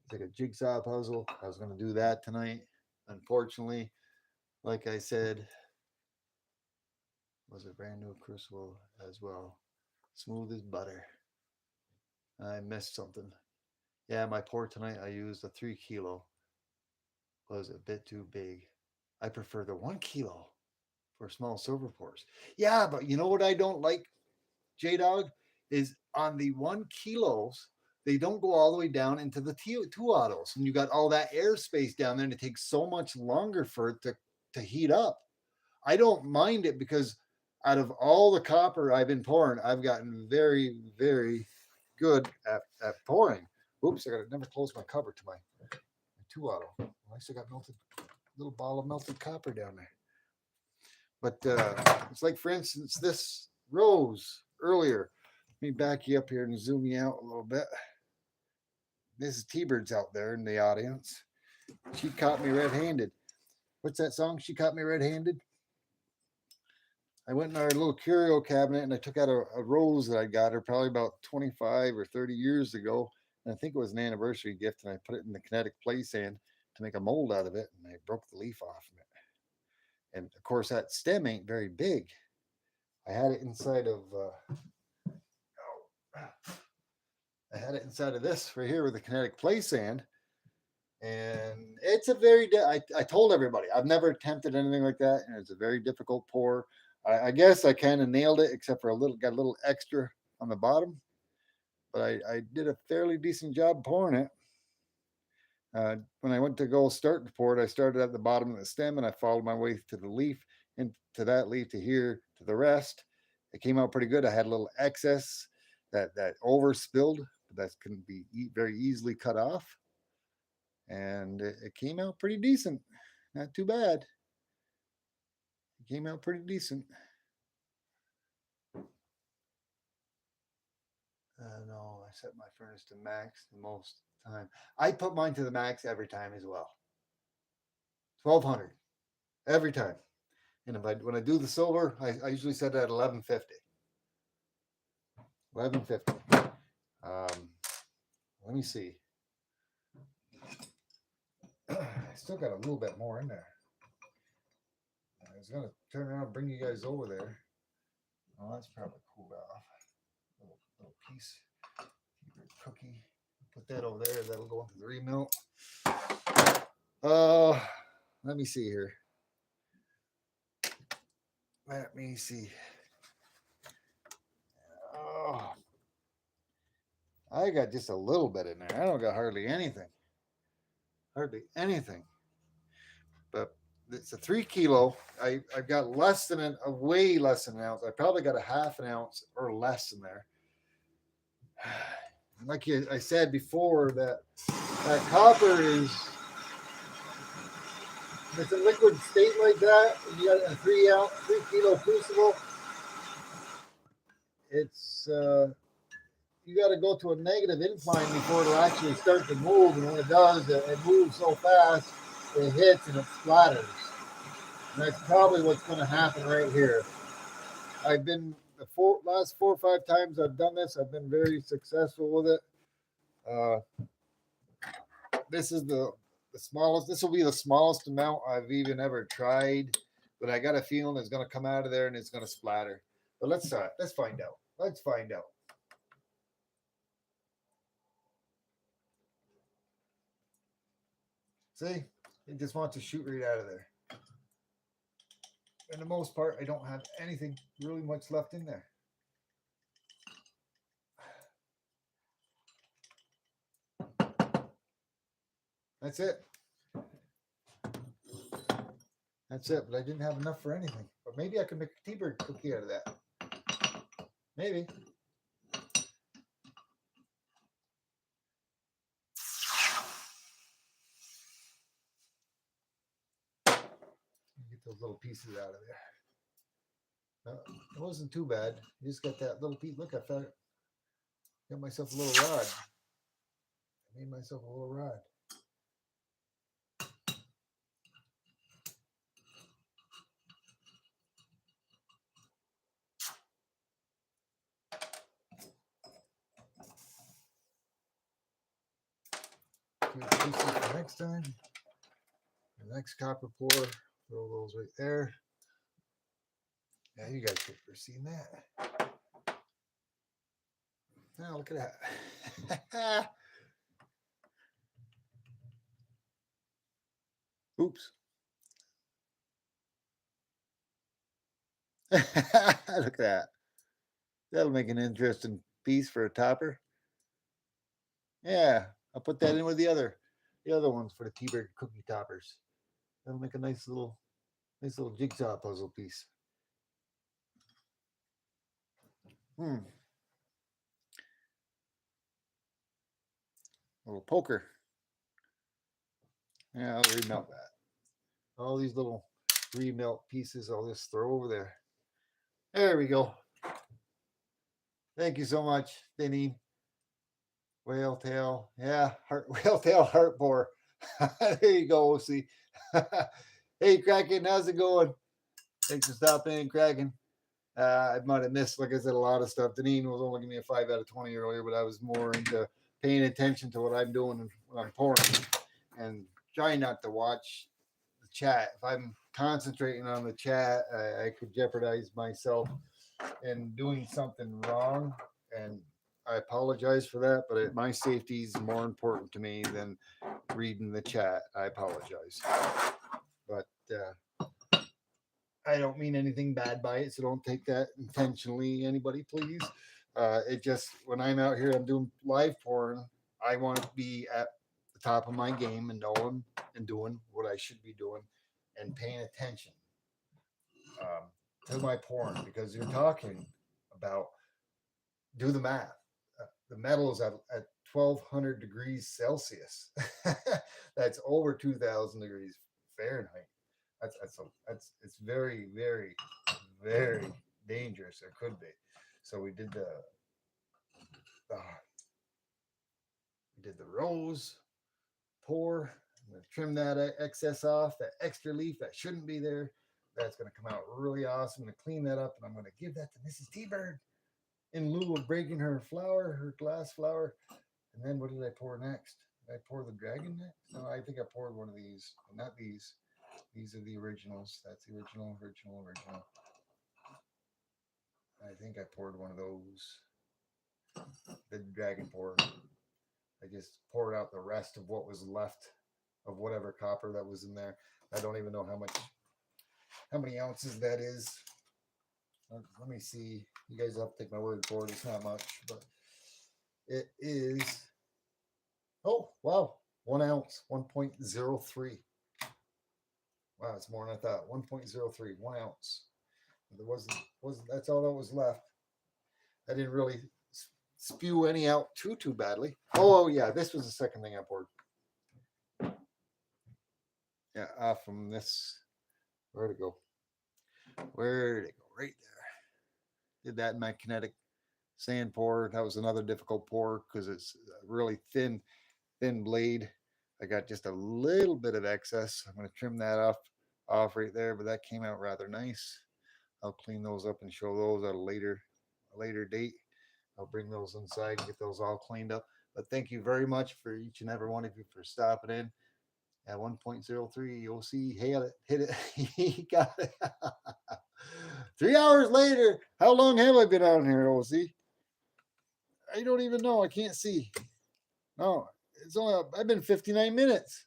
It's like a jigsaw puzzle. I was going to do that tonight. Unfortunately, like I said, was a brand new crucible as well. Smooth as butter. I missed something. Yeah, my pour tonight, I used a 3 kilo. Was a bit too big. I prefer the 1 kilo for small silver pours. Yeah, but you know what I don't like, J-Dog, is on the 1 kilos, they don't go all the way down into the 2 autos. And you got all that airspace down there, and it takes so much longer for it to heat up. I don't mind it because out of all the copper I've been pouring, I've gotten very, very good at pouring. Oops, I got to never close my cover to my 2 auto. I still got melted, little ball of melted copper down there. But it's like, for instance, this rose earlier. Let me back you up here and zoom you out a little bit. This is T-Bird's out there in the audience. She caught me red-handed. What's that song? She caught me red-handed. I went in our little curio cabinet and I took out a rose that I got her probably about 25 or 30 years ago. And I think it was an anniversary gift. And I put it in the kinetic play sand to make a mold out of it. And I broke the leaf off of it. And of course, that stem ain't very big. I had it inside of this right here with the kinetic play sand. And it's a very, I told everybody, I've never attempted anything like that. And it's a very difficult pour. I guess I kind of nailed it, except for got a little extra on the bottom. But I did a fairly decent job pouring it. When I went to go start to pour it, I started at the bottom of the stem and I followed my way to the leaf, and to that leaf to here to the rest. It came out pretty good. I had a little excess that overspilled, but that can be very easily cut off. And it came out pretty decent. Not too bad. It came out pretty decent. No, I set my furnace to max the most time. I put mine to the max every time as well. 1200 every time. And when I do the silver, I usually set it at 1150. 1150. Let me see. I still got a little bit more in there. I was gonna turn around and bring you guys over there. Oh, that's probably cooled off. Little piece. Cookie. Put that over there. That'll go into the remelt. Let me see here. Let me see. Oh, I got just a little bit in there. I don't got hardly anything. Hardly anything. But it's a 3 kilo. I've got less than way less than an ounce. I probably got a half an ounce or less in there. Like I said before, that copper is, it's a liquid state like that. And you got a 3 kilo crucible. It's you got to go to a negative incline before it'll actually start to move. And when it does, it moves so fast, it hits and it splatters. And that's probably what's going to happen right here. I've been last 4 or 5 times I've done this. I've been very successful with it. This is the smallest. This will be the smallest amount I've even ever tried. But I got a feeling it's going to come out of there and it's going to splatter. But let's find out. Let's find out. See, it just wants to shoot right out of there. for the most part, I don't have anything really much left in there. That's it. That's it. But I didn't have enough for anything. But maybe I could make a T-bird cookie out of that. Maybe. Get those little pieces out of there. It wasn't too bad. You just got that little piece. Look, I found it. Got myself a little rod. I made myself a little rod. Pieces for next time. The next copper pour, throw those right there. Yeah, you guys have seen that. Now look at that. Oops. Look at that. That'll make an interesting piece for a topper. Yeah, I'll put that in with the other ones for the T-bird cookie toppers. That'll make a nice little jigsaw puzzle piece. Little poker. Yeah, I'll remelt that. All these little remelt pieces I'll just throw over there. There we go. Thank you so much, Deneen. Whale tail. Yeah, whale tail heart bore. There you go, OC. Hey, Kraken, how's it going? Thanks for stopping in, Kraken. I might have missed, like I said, a lot of stuff. Deneen was only giving me a 5 out of 20 earlier, but I was more into paying attention to what I'm doing when I'm pouring and trying not to watch the chat. If I'm concentrating on the chat, I could jeopardize myself in doing something wrong. And I apologize for that, but my safety is more important to me than reading the chat. I apologize. But I don't mean anything bad by it, so don't take that intentionally, anybody, please. It just, when I'm out here, I'm doing live pouring, I want to be at the top of my game and knowing and doing what I should be doing and paying attention to my pouring, because you're talking about, do the math. The metal is at 1200 degrees Celsius. That's over 2000 degrees Fahrenheit. It's very, very, very dangerous. It could be. So we did the rose pour. I'm going to trim that excess off, that extra leaf that shouldn't be there. That's going to come out really awesome. I'm going to clean that up, and I'm going to give that to Mrs. T-bird in lieu of breaking her glass flower. And then what did I pour next? Did I pour the dragon next? No, I think I poured one of these. Not these. These are the originals. That's the original. I think I poured one of those. The dragon pour. I just poured out the rest of what was left of whatever copper that was in there. I don't even know how many ounces that is. Let me see. You guys have to take my word for it. It's not much, but it is. Oh, wow. 1 ounce, 1.03. Wow, it's more than I thought. 1.03, 1 ounce. There wasn't that's all that was left. I didn't really spew any out too badly. Oh yeah, this was the second thing I poured. Yeah, off from this. Where'd it go? Where'd it go? Right there. Did that in my kinetic sand pour. That was another difficult pour because it's a really thin blade. I got just a little bit of excess. I'm going to trim that off right there, but that came out rather nice. I'll clean those up and show those at a later date. I'll bring those inside and get those all cleaned up. But thank you very much for each and every one of you for stopping in. At 1.03, you'll see, hey, hit it. He got it. 3 hours later, how long have I been on here, OC? I don't even know. I can't see. No, I've been 59 minutes.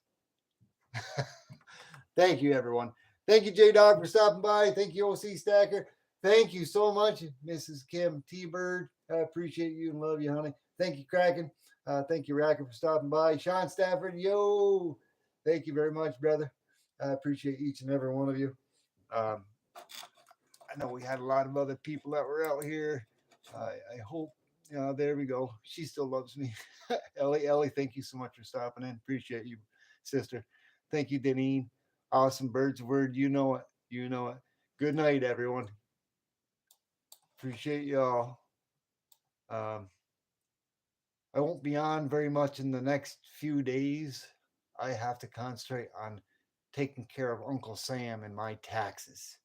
Thank you, everyone. Thank you, J Dog, for stopping by. Thank you, OC Stacker. Thank you so much, Mrs. Kim T Bird. I appreciate you and love you, honey. Thank you, Kraken. Thank you, Racker, for stopping by. Sean Stafford, yo. Thank you very much, brother. I appreciate each and every one of you. Um, I know we had a lot of other people that were out here. I hope, there we go. She still loves me. Ellie, thank you so much for stopping in. Appreciate you, sister. Thank you, Deneen. Awesome birds of word. You know it. You know it. Good night, everyone. Appreciate y'all. Um, I won't be on very much in the next few days. I have to concentrate on taking care of Uncle Sam and my taxes.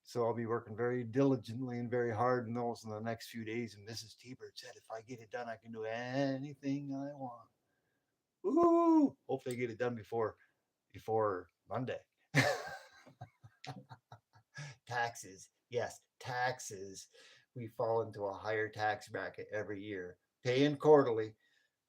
So I'll be working very diligently and very hard in those in the next few days. And Mrs. T-Bird said if I get it done, I can do anything I want. Ooh, hopefully I get it done before Monday. Taxes. Yes, taxes. We fall into a higher tax bracket every year. Paying quarterly,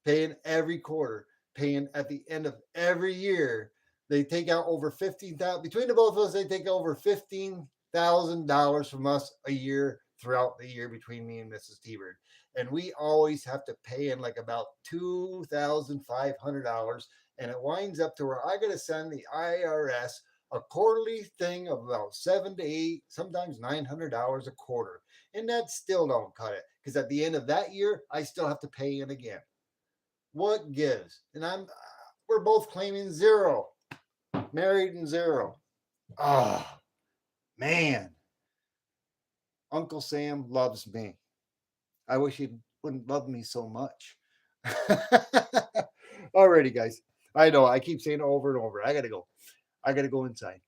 paying every quarter, paying at the end of every year. They take out over 15,000 between the both of us. They take over $15,000 from us a year throughout the year between me and Mrs. T-Bird, and we always have to pay in like about $2,500, and it winds up to where I got to send the IRS a quarterly thing of about 7 to 8, sometimes $900 a quarter, and that still don't cut it because at the end of that year I still have to pay in again. What gives? And we're both claiming zero, married and zero. Ah, man. Uncle Sam loves me. I wish he wouldn't love me so much. Alrighty, guys. I know I keep saying it over and over. I gotta go. I gotta go inside.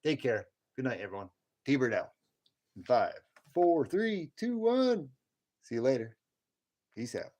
Take care. Good night, everyone. T-Bird out. 5, 4, 3, 2, 1. See you later. Peace out.